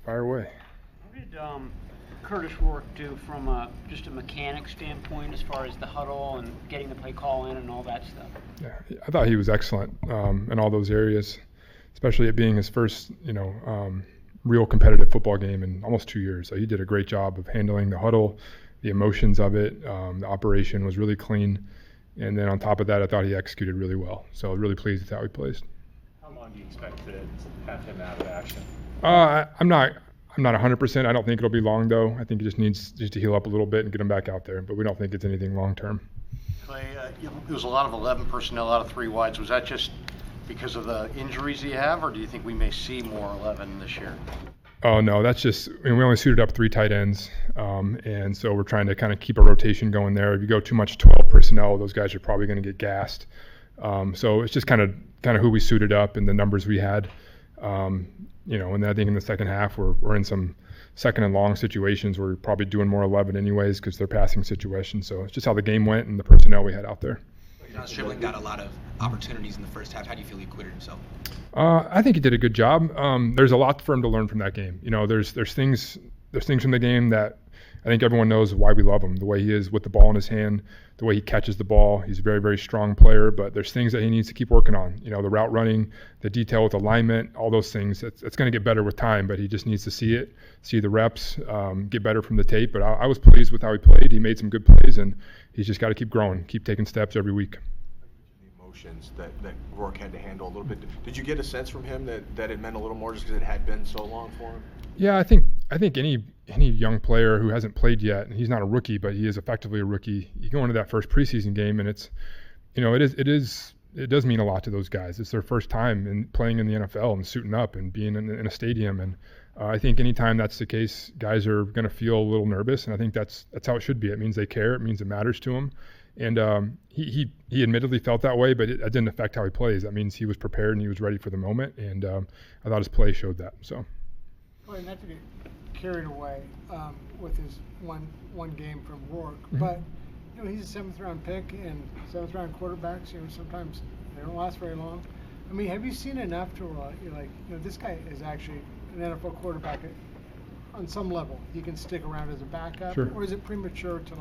Fire away. What did Curtis Rourke do from just a mechanic standpoint as far as the huddle and getting the play call in and all that stuff? Yeah, I thought he was excellent in all those areas, especially it being his first, real competitive football game in almost 2 years. So he did a great job of handling the huddle, the emotions of it. The operation was really clean. And then on top of that, I thought he executed really well. So really pleased with how he plays. How long do you expect to have him out of action? I'm not 100%. I don't think it'll be long, though. I think he just needs to heal up a little bit and get him back out there. But we don't think it's anything long term. Klay, it was a lot of 11 personnel out of 3 wides. Was that just because of the injuries you have, or do you think we may see more 11 this year? Oh, no, that's just, we only suited up 3 tight ends. And so we're trying to kind of keep a rotation going there. If you go too much 12 personnel, those guys are probably going to get gassed. So it's just kind of who we suited up and the numbers we had. And then I think in the second half, we're in some second and long situations where we're probably doing more 11 anyways because they're passing situations. So it's just how the game went and the personnel we had out there. Stribling got a lot of opportunities in the first half. How do you feel he acquitted himself? I think he did a good job. There's a lot for him to learn from that game. There's things from the game that I think everyone knows why we love him. The way he is with the ball in his hand, the way he catches the ball. He's a very, very strong player, but there's things that he needs to keep working on. The route running, the detail with alignment, all those things. It's going to get better with time, but he just needs to see the reps, get better from the tape. But I was pleased with how he played. He made some good plays, and he's just got to keep growing, keep taking steps every week. That Rourke had to handle a little bit. Did you get a sense from him that it meant a little more just because it had been so long for him? Yeah, I think any young player who hasn't played yet, and he's not a rookie, but he is effectively a rookie. You go into that first preseason game, and it's, it does mean a lot to those guys. It's their first time in playing in the NFL and suiting up and being in a stadium. And I think anytime that's the case, guys are going to feel a little nervous, and I think that's how it should be. It means they care. It means it matters to them. And he admittedly felt that way, but it didn't affect how he plays. That means he was prepared and he was ready for the moment, and I thought his play showed that. So. Well, not to get carried away with his one game from Rourke, Mm-hmm. but he's a 7th round pick, and 7th round quarterbacks, sometimes they don't last very long. I mean, have you seen enough to this guy is actually an NFL quarterback on some level? He can stick around as a backup, Sure. Or is it premature to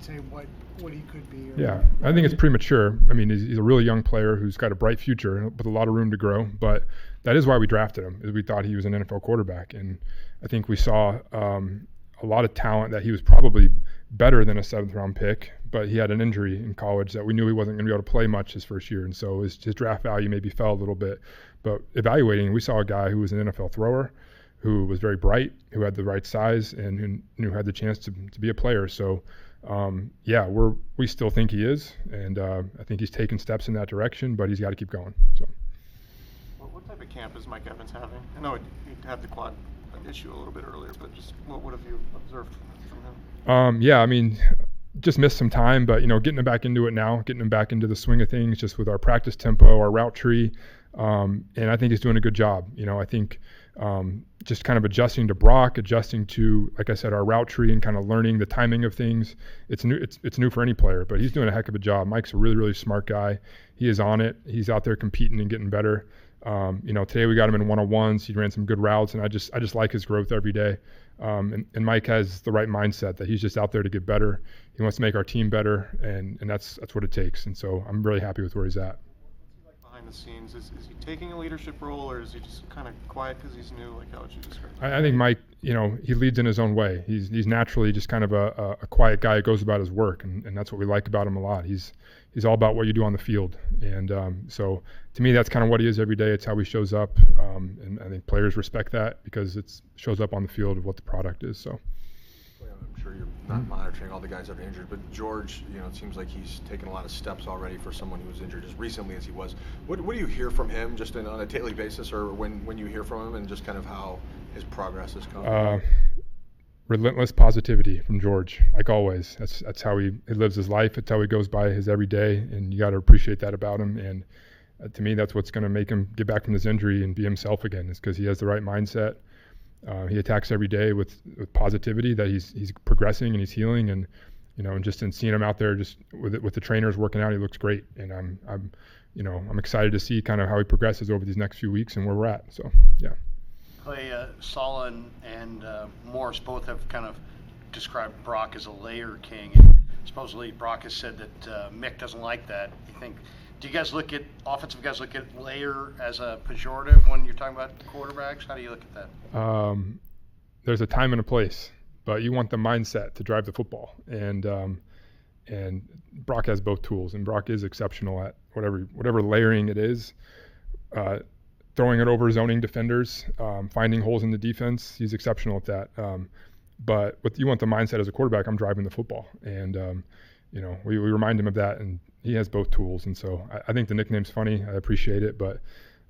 say what he could be? Yeah, I think it's premature. I mean, he's a really young player who's got a bright future with a lot of room to grow. But that is why we drafted him, is we thought he was an NFL quarterback. And I think we saw a lot of talent that he was probably better than a 7th round pick, but he had an injury in college that we knew he wasn't going to be able to play much his first year. And so his draft value maybe fell a little bit. But evaluating, we saw a guy who was an NFL thrower, who was very bright, who had the right size, and who had the chance to be a player. So, we still think he is, and I think he's taken steps in that direction, but he's got to keep going. So. Well, what type of camp is Mike Evans having? I know he had the quad issue a little bit earlier, but just what have you observed from him? Just missed some time, but getting him back into it now, getting him back into the swing of things, just with our practice tempo, our route tree, and I think he's doing a good job. I think just kind of adjusting to Brock, adjusting to, like I said, our route tree, and kind of learning the timing of things. It's new for any player, but he's doing a heck of a job. Mike's a really, really smart guy. He is on it. He's out there competing and getting better. Today we got him in one-on-ones. He ran some good routes, and I just like his growth every day. And Mike has the right mindset that he's just out there to get better. He wants to make our team better, and that's what it takes. And so I'm really happy with where he's at. Behind the scenes, is he taking a leadership role, or is he just kind of quiet because he's new? Like, how would you describe it? I think Mike, he leads in his own way. He's naturally just kind of a quiet guy who goes about his work, and that's what we like about him a lot. He's all about what you do on the field, and so to me, that's kind of what he is every day. It's how he shows up, and I think players respect that because it shows up on the field of what the product is. So. I'm sure you're not monitoring all the guys that are injured, but George, it seems like he's taken a lot of steps already for someone who was injured as recently as he was. What do you hear from him just on a daily basis, or when you hear from him, and just kind of how his progress has come? Relentless positivity from George, like always. That's how he lives his life. It's how he goes by his every day, and you got to appreciate that about him. And to me, that's what's going to make him get back from this injury and be himself again, is because he has the right mindset. He attacks every day with positivity that he's progressing and he's healing, and and just in seeing him out there just with the trainers working out, he looks great, and I'm excited to see kind of how he progresses over these next few weeks and where we're at. So yeah. Klay, Sala and Morris both have kind of described Brock as a layer king. And supposedly Brock has said that Mick doesn't like that. Do you guys look at offensive guys look at layer as a pejorative when you're talking about quarterbacks? How do you look at that? There's a time and a place, but you want the mindset to drive the football. And Brock has both tools, and Brock is exceptional at whatever layering it is. Throwing it over zoning defenders, finding holes in the defense. He's exceptional at that. But you want the mindset as a quarterback, I'm driving the football. And, we remind him of that, and he has both tools. And so I think the nickname's funny. I appreciate it, but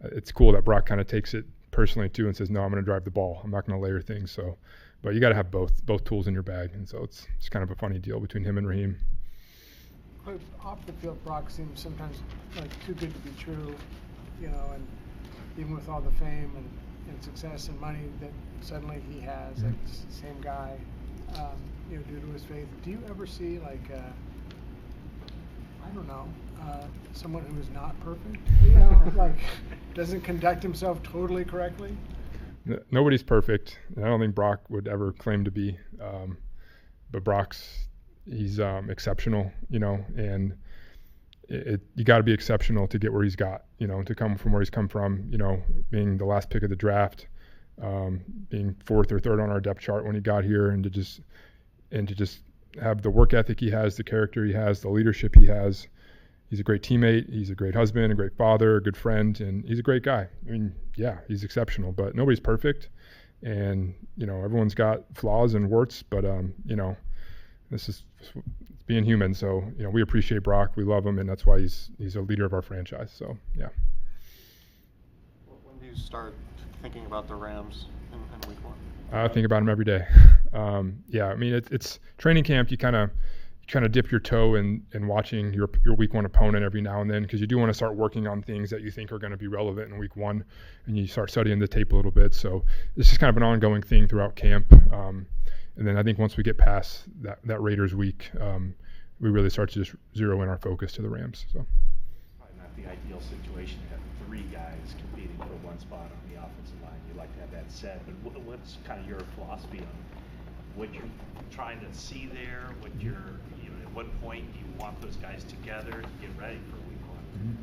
it's cool that Brock kind of takes it personally too and says, no, I'm going to drive the ball. I'm not going to layer things. So, but you got to have both tools in your bag. And so it's kind of a funny deal between him and Raheem. But off the field, Brock seems sometimes like too good to be true, and even with all the fame and success and money that suddenly he has, like the same guy, due to his faith. Do you ever see someone who is not perfect, like doesn't conduct himself totally correctly? Nobody's perfect. I don't think Brock would ever claim to be, but he's exceptional, and you got to be exceptional to get where he's got, to come from where he's come from, being the last pick of the draft, being fourth or third on our depth chart when he got here, and to just have the work ethic he has, the character he has, the leadership he has. He's a great teammate. He's a great husband, a great father, a good friend, and he's a great guy. I mean, yeah, he's exceptional, but nobody's perfect, and everyone's got flaws and warts, but this is being human. So we appreciate Brock, we love him, and that's why he's a leader of our franchise. So yeah. When do you start thinking about the Rams in week one? I think about him every day. Yeah, I mean it's training camp. You kind of dip your toe in watching your week one opponent every now and then, because you do want to start working on things that you think are going to be relevant in week one, and you start studying the tape a little bit. So this is kind of an ongoing thing throughout camp. And then I think once we get past that Raiders week, we really start to just zero in our focus to the Rams. So Probably not the ideal situation to have three guys competing for one spot on the offensive line. You like to have that set, but what's kind of your philosophy on what you're trying to see there? At what point do you want those guys together to get ready for week one?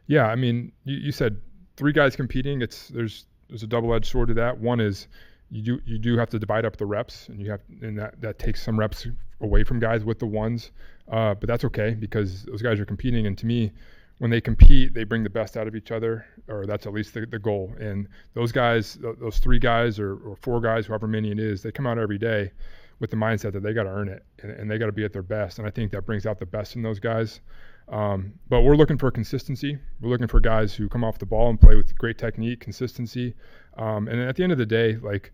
Yeah, I mean, you said three guys competing. There's a double-edged sword to that. One is you do have to divide up the reps, and that takes some reps away from guys with the ones, but that's okay because those guys are competing, and to me, when they compete, they bring the best out of each other, or that's at least the goal. And those guys, those three guys or four guys, however many it is, they come out every day with the mindset that they got to earn it and they got to be at their best, and I think that brings out the best in those guys. But we're looking for consistency. We're looking for guys who come off the ball and play with great technique, consistency. And at the end of the day, like,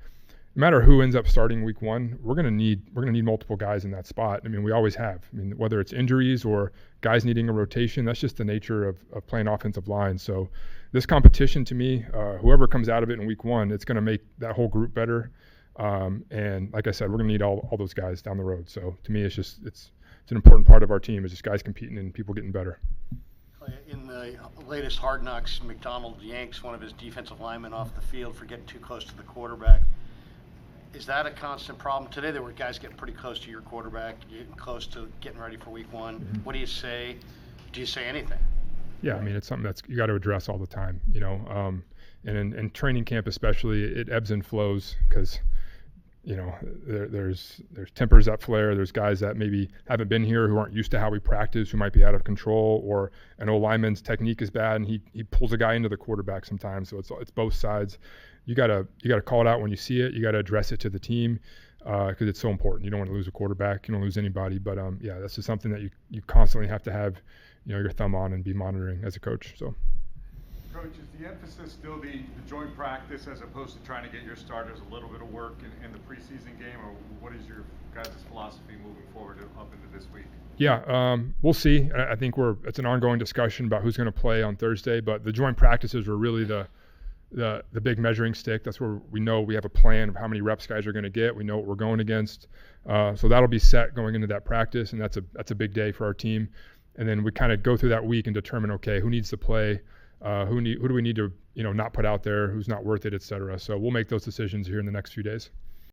no matter who ends up starting week one, we're gonna need multiple guys in that spot. I mean, we always have. I mean, whether it's injuries or guys needing a rotation, that's just the nature of playing offensive line. So this competition, to me, whoever comes out of it in week one, it's gonna make that whole group better. And like I said, we're gonna need all those guys down the road. So to me, it's an important part of our team, is just guys competing and people getting better. In the latest Hard Knocks, McDonald yanks one of his defensive linemen off the field for getting too close to the quarterback. Is that a constant problem? Today there were guys getting pretty close to your quarterback, getting close to getting ready for week one. Mm-hmm. What do you say? Do you say anything? Yeah, I mean, it's something that's you got to address all the time, and in training camp especially, it ebbs and flows because, there's tempers that flare. There's guys that maybe haven't been here, who aren't used to how we practice, who might be out of control, or an old lineman's technique is bad and he pulls a guy into the quarterback sometimes. So it's both sides. You gotta call it out when you see it. You gotta address it to the team because it's so important. You don't want to lose a quarterback. You don't lose anybody. But yeah, that's just something that you constantly have to have your thumb on and be monitoring as a coach. So. Coach, is the emphasis still the joint practice as opposed to trying to get your starters a little bit of work in the preseason game, or what is your guys' philosophy moving forward up into this week? Yeah, we'll see. I think it's an ongoing discussion about who's going to play on Thursday, but the joint practices are really the big measuring stick. That's where we know we have a plan of how many reps guys are going to get. We know what we're going against. So that'll be set going into that practice, and that's a big day for our team. And then we kind of go through that week and determine, okay, who needs to play, who do we need to not put out there, who's not worth it, et cetera. So we'll make those decisions here in the next few days.